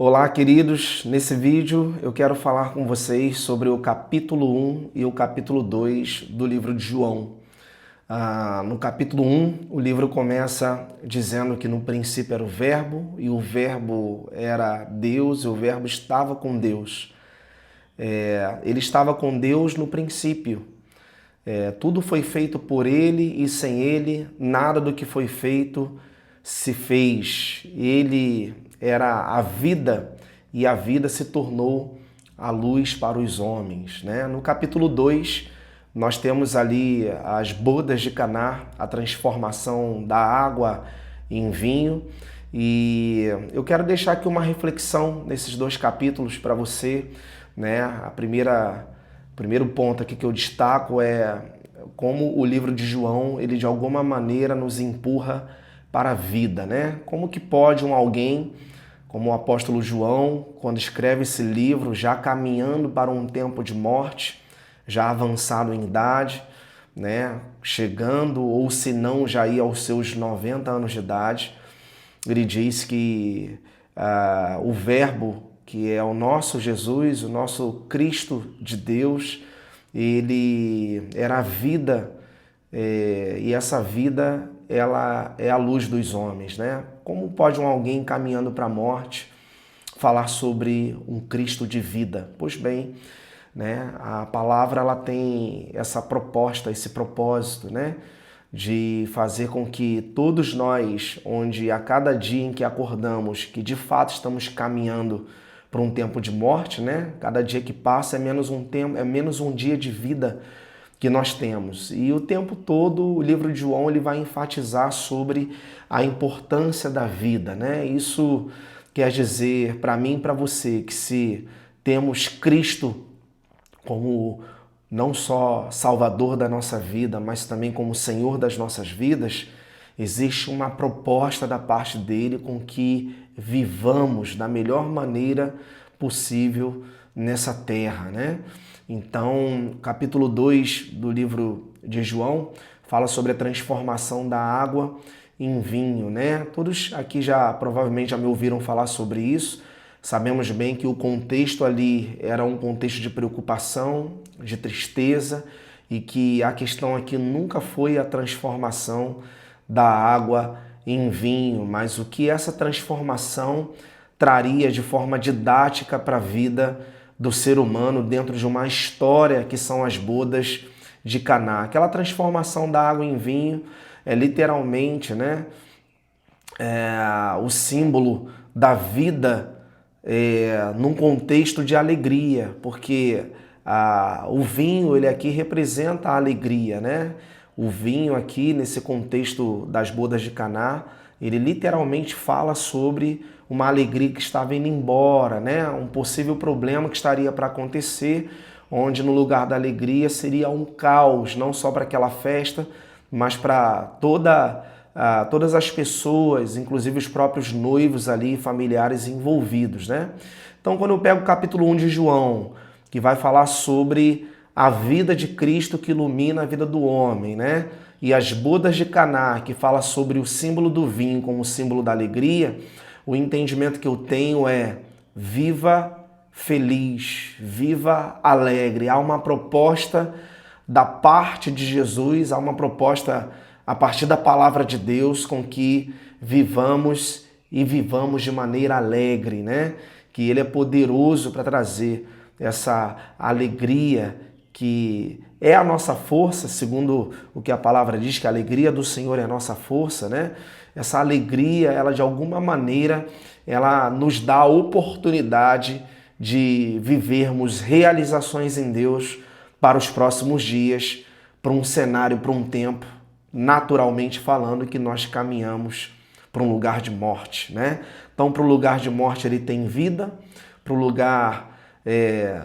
Olá, queridos. Nesse vídeo eu quero falar com vocês sobre o capítulo 1 e o capítulo 2 do livro de João. No capítulo 1, o livro começa dizendo que no princípio era o Verbo, e o Verbo era Deus, e o Verbo estava com Deus. Ele estava com Deus no princípio. Tudo foi feito por ele e sem ele, nada do que foi feito se fez. Ele era a vida e a vida se tornou a luz para os homens, né? No capítulo 2, nós temos ali as bodas de Caná, a transformação da água em vinho. E eu quero deixar aqui uma reflexão nesses dois capítulos para você, né? O primeiro ponto aqui que eu destaco é como o livro de João, ele de alguma maneira nos empurra para a vida, né? Como que pode alguém, como o apóstolo João, quando escreve esse livro, já caminhando para um tempo de morte, já avançado em idade, né? Chegando, ou se não, já ia aos seus 90 anos de idade, ele diz que o Verbo, que é o nosso Jesus, o nosso Cristo de Deus, ele era a vida, e essa vida ela é a luz dos homens, né? Como pode alguém caminhando para a morte falar sobre um Cristo de vida? Pois bem, né? A palavra ela tem essa proposta, esse propósito, né? De fazer com que todos nós, onde a cada dia em que acordamos, que de fato estamos caminhando para um tempo de morte, né? Cada dia que passa é menos um tempo, é menos um dia de vida que nós temos. E o tempo todo o livro de João ele vai enfatizar sobre a importância da vida, né? Isso quer dizer para mim e para você que se temos Cristo como não só Salvador da nossa vida, mas também como Senhor das nossas vidas, existe uma proposta da parte dele com que vivamos da melhor maneira possível nessa terra, né? Então, capítulo 2 do livro de João fala sobre a transformação da água em vinho, né? Todos aqui provavelmente já me ouviram falar sobre isso. Sabemos bem que o contexto ali era um contexto de preocupação, de tristeza, e que a questão aqui nunca foi a transformação da água em vinho, mas o que essa transformação traria de forma didática para a vida do ser humano dentro de uma história que são as bodas de Caná. Aquela transformação da água em vinho é literalmente, né, o símbolo da vida num contexto de alegria, porque o vinho ele aqui representa a alegria, né? O vinho aqui nesse contexto das bodas de Caná, ele literalmente fala sobre uma alegria que estava indo embora, né? Um possível problema que estaria para acontecer, onde no lugar da alegria seria um caos, não só para aquela festa, mas para todas as pessoas, inclusive os próprios noivos ali, familiares envolvidos, né? Então, quando eu pego o capítulo 1 de João, que vai falar sobre a vida de Cristo que ilumina a vida do homem, né? E as bodas de Caná, que fala sobre o símbolo do vinho como símbolo da alegria, o entendimento que eu tenho é: viva feliz, viva alegre. Há uma proposta da parte de Jesus, há uma proposta a partir da palavra de Deus com que vivamos e vivamos de maneira alegre, né? Que Ele é poderoso para trazer essa alegria que é a nossa força, segundo o que a palavra diz, que a alegria do Senhor é a nossa força, né? Essa alegria, ela de alguma maneira, ela nos dá a oportunidade de vivermos realizações em Deus para os próximos dias, para um cenário, para um tempo, naturalmente falando, que nós caminhamos para um lugar de morte, né? Então, para o lugar de morte ele tem vida, para o lugar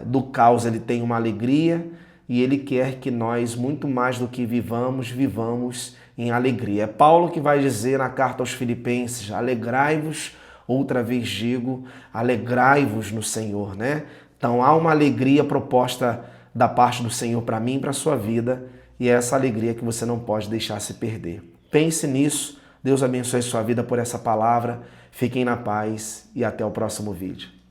do caos ele tem uma alegria, e ele quer que nós, muito mais do que vivamos em alegria. É Paulo que vai dizer na carta aos Filipenses: alegrai-vos, outra vez digo, alegrai-vos no Senhor, né? Então há uma alegria proposta da parte do Senhor para mim e para a sua vida, e é essa alegria que você não pode deixar se perder. Pense nisso, Deus abençoe sua vida por essa palavra. Fiquem na paz e até o próximo vídeo.